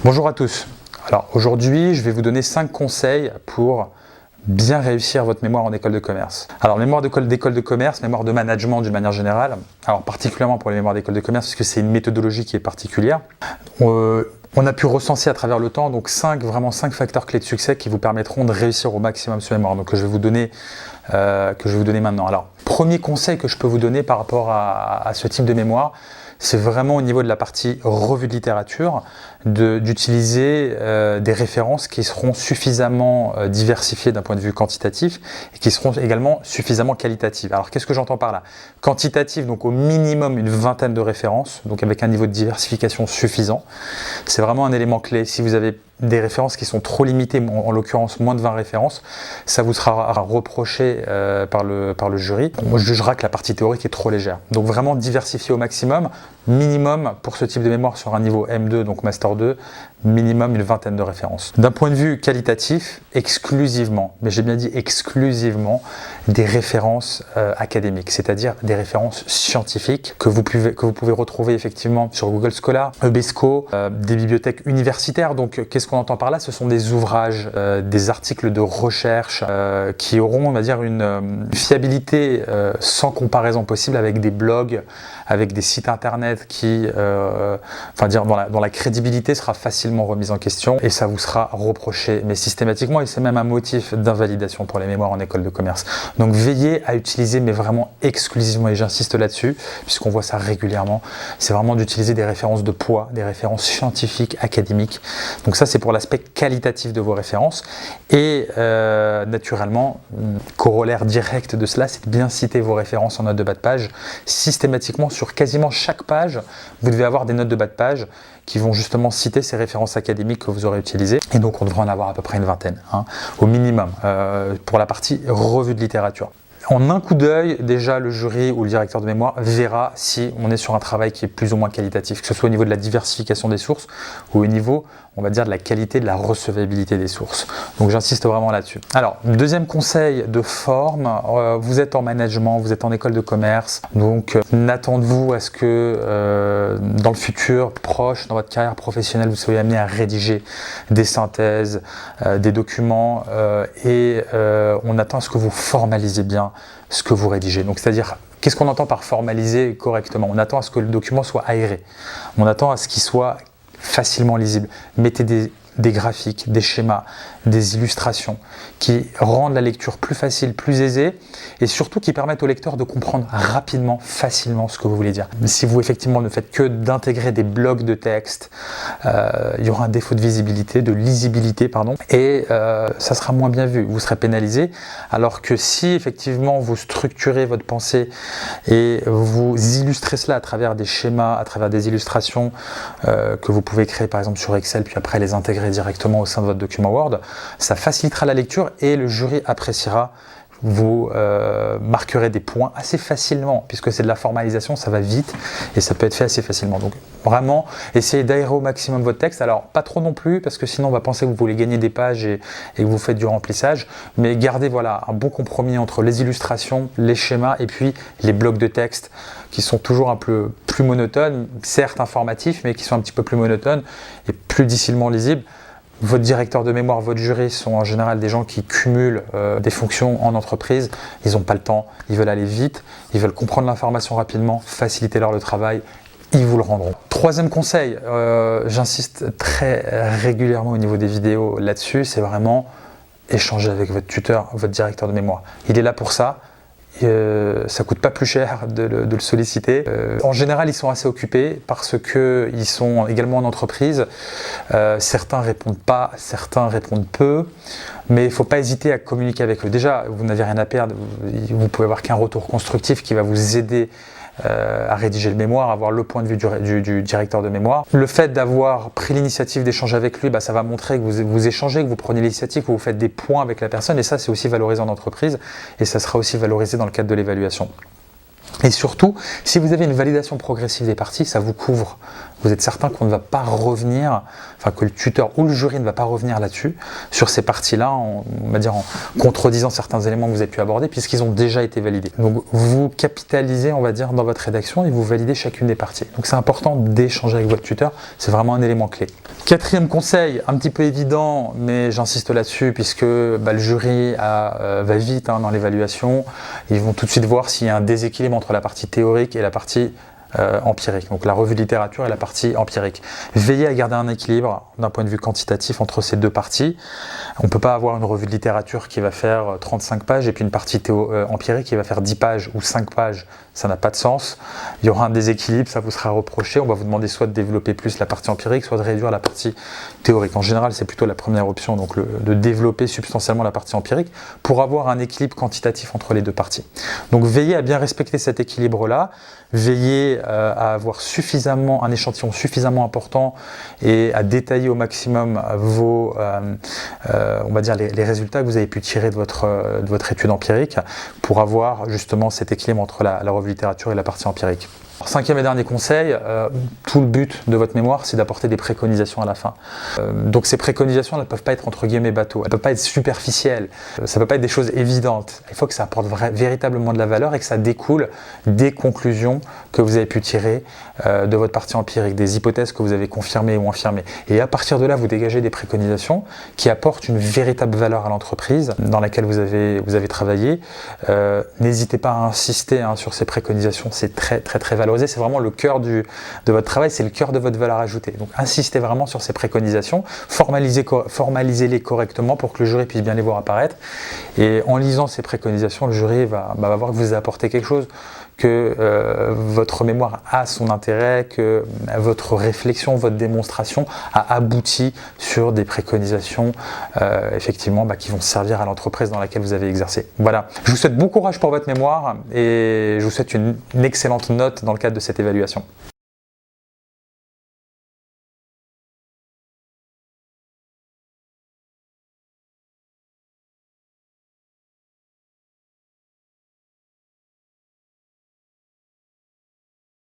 Bonjour à tous. Alors aujourd'hui, je vais vous donner 5 conseils pour bien réussir votre mémoire en école de commerce. Alors mémoire d'école de commerce, mémoire de management d'une manière générale, alors particulièrement pour les mémoires d'école de commerce, parce que c'est une méthodologie qui est particulière. On a pu recenser à travers le temps donc 5 facteurs clés de succès qui vous permettront de réussir au maximum ce mémoire. Donc que je vais vous donner maintenant. Alors premier conseil que je peux vous donner par rapport à ce type de mémoire, c'est vraiment au niveau de la partie revue de littérature, d'utiliser des références qui seront suffisamment diversifiées d'un point de vue quantitatif et qui seront également suffisamment qualitatives. Alors qu'est-ce que j'entends par là? Quantitative, donc au minimum une vingtaine de références, donc avec un niveau de diversification suffisant. C'est vraiment un élément clé. Si vous avez des références qui sont trop limitées, en l'occurrence moins de 20 références, ça vous sera reproché par le jury. On jugera que la partie théorique est trop légère. Donc vraiment diversifier au maximum, minimum pour ce type de mémoire sur un niveau M2, donc Master 2, minimum une vingtaine de références. D'un point de vue qualitatif, exclusivement, mais j'ai bien dit exclusivement, des références académiques, c'est-à-dire des références scientifiques que vous pouvez retrouver effectivement sur Google Scholar, EBSCO, des bibliothèques universitaires. Donc qu'est-ce qu'on entend par là? Ce sont des ouvrages, des articles de recherche qui auront, on va dire, une fiabilité sans comparaison possible avec des blogs, avec des sites internet qui, dont la crédibilité sera facilement remise en question et ça vous sera reproché, mais systématiquement, et c'est même un motif d'invalidation pour les mémoires en école de commerce. Donc veillez à utiliser, mais vraiment exclusivement, et j'insiste là-dessus, puisqu'on voit ça régulièrement, c'est vraiment d'utiliser des références de poids, des références scientifiques, académiques. Donc ça, c'est pour l'aspect qualitatif de vos références. Et naturellement, corollaire direct de cela, c'est de bien citer vos références en note de bas de page. Systématiquement, sur quasiment chaque page, vous devez avoir des notes de bas de page qui vont justement citer ces références académiques que vous aurez utilisées. Et donc, on devrait en avoir à peu près une vingtaine, au minimum, pour la partie revue de littérature. En un coup d'œil, déjà, le jury ou le directeur de mémoire verra si on est sur un travail qui est plus ou moins qualitatif, que ce soit au niveau de la diversification des sources ou au niveau, on va dire, de la qualité, de la recevabilité des sources. Donc j'insiste vraiment là-dessus. Alors, deuxième conseil de forme, vous êtes en management, vous êtes en école de commerce, donc n'attendez-vous à ce que dans le futur proche, dans votre carrière professionnelle, vous soyez amené à rédiger des synthèses, des documents et on attend à ce que vous formalisez bien ce que vous rédigez. Donc c'est-à-dire, qu'est-ce qu'on entend par formaliser correctement? On attend à ce que le document soit aéré, on attend à ce qu'il soit facilement lisible. Mettez des graphiques, des schémas, des illustrations qui rendent la lecture plus facile, plus aisée et surtout qui permettent au lecteur de comprendre rapidement, facilement ce que vous voulez dire. Si vous effectivement ne faites que d'intégrer des blocs de texte, il y aura un défaut de visibilité, de lisibilité, et ça sera moins bien vu, vous serez pénalisé. Alors que si effectivement vous structurez votre pensée et vous illustrez cela à travers des schémas, à travers des illustrations que vous pouvez créer par exemple sur Excel, puis après les intégrer directement au sein de votre document Word, ça facilitera la lecture et le jury appréciera. Vous marquerez des points assez facilement, puisque c'est de la formalisation, ça va vite et ça peut être fait assez facilement. Donc vraiment, essayez d'aérer au maximum votre texte. Alors pas trop non plus, parce que sinon on va penser que vous voulez gagner des pages et que vous faites du remplissage, mais gardez un bon compromis entre les illustrations, les schémas et puis les blocs de texte qui sont toujours un peu plus monotones, certes informatifs, mais qui sont un petit peu plus monotones et plus difficilement lisibles. Votre directeur de mémoire, votre jury sont en général des gens qui cumulent des fonctions en entreprise. Ils n'ont pas le temps, ils veulent aller vite, ils veulent comprendre l'information rapidement, faciliter leur le travail, ils vous le rendront. Troisième conseil, j'insiste très régulièrement au niveau des vidéos là-dessus, c'est vraiment échanger avec votre tuteur, votre directeur de mémoire. Il est là pour ça. Ça coûte pas plus cher de le solliciter. En général, ils sont assez occupés parce qu'ils sont également en entreprise. Certains répondent pas, certains répondent peu, mais il ne faut pas hésiter à communiquer avec eux. Déjà, vous n'avez rien à perdre, vous pouvez avoir qu'un retour constructif qui va vous aider à rédiger le mémoire, avoir le point de vue du directeur de mémoire. Le fait d'avoir pris l'initiative d'échanger avec lui, ça va montrer que vous échangez, que vous prenez l'initiative, que vous faites des points avec la personne, et ça c'est aussi valorisé en entreprise et ça sera aussi valorisé dans le cadre de l'évaluation. Et surtout, si vous avez une validation progressive des parties, ça vous couvre. Vous êtes certain qu'on ne va pas revenir, enfin que le tuteur ou le jury ne va pas revenir là-dessus, sur ces parties-là, on va dire en contredisant certains éléments que vous avez pu aborder, puisqu'ils ont déjà été validés. Donc vous capitalisez, on va dire, dans votre rédaction et vous validez chacune des parties. Donc c'est important d'échanger avec votre tuteur, c'est vraiment un élément clé. Quatrième conseil, un petit peu évident, mais j'insiste là-dessus, puisque le jury va vite dans l'évaluation. Ils vont tout de suite voir s'il y a un déséquilibre entre la partie théorique et la partie empirique, donc la revue de littérature et la partie empirique. Veillez à garder un équilibre d'un point de vue quantitatif entre ces deux parties. On ne peut pas avoir une revue de littérature qui va faire 35 pages et puis une partie empirique qui va faire 10 pages ou 5 pages. Ça n'a pas de sens. Il y aura un déséquilibre, ça vous sera reproché. On va vous demander soit de développer plus la partie empirique, soit de réduire la partie théorique. En général, c'est plutôt la première option, donc de développer substantiellement la partie empirique pour avoir un équilibre quantitatif entre les deux parties. Donc veillez à bien respecter cet équilibre-là. Veillez à avoir un échantillon suffisamment important et à détailler au maximum on va dire les résultats que vous avez pu tirer de votre étude empirique pour avoir justement cet équilibre entre la revue littérature et la partie empirique. Alors, cinquième et dernier conseil, tout le but de votre mémoire, c'est d'apporter des préconisations à la fin. Donc ces préconisations, elles ne peuvent pas être entre guillemets bateaux, elles ne peuvent pas être superficielles, ça ne peut pas être des choses évidentes. Il faut que ça apporte véritablement de la valeur et que ça découle des conclusions que vous avez pu tirer de votre partie empirique, des hypothèses que vous avez confirmées ou infirmées. Et à partir de là, vous dégagez des préconisations qui apportent une véritable valeur à l'entreprise dans laquelle vous avez travaillé. N'hésitez pas à insister sur ces préconisations, c'est très valorisé. C'est vraiment le cœur de votre travail, c'est le cœur de votre valeur ajoutée. Donc insistez vraiment sur ces préconisations, formalisez-les correctement pour que le jury puisse bien les voir apparaître. Et en lisant ces préconisations, le jury va voir que vous avez apporté quelque chose, que votre mémoire a son intérêt, que votre réflexion, votre démonstration a abouti sur des préconisations effectivement qui vont servir à l'entreprise dans laquelle vous avez exercé. Voilà, je vous souhaite bon courage pour votre mémoire et je vous souhaite une excellente note dans le cadre de cette évaluation.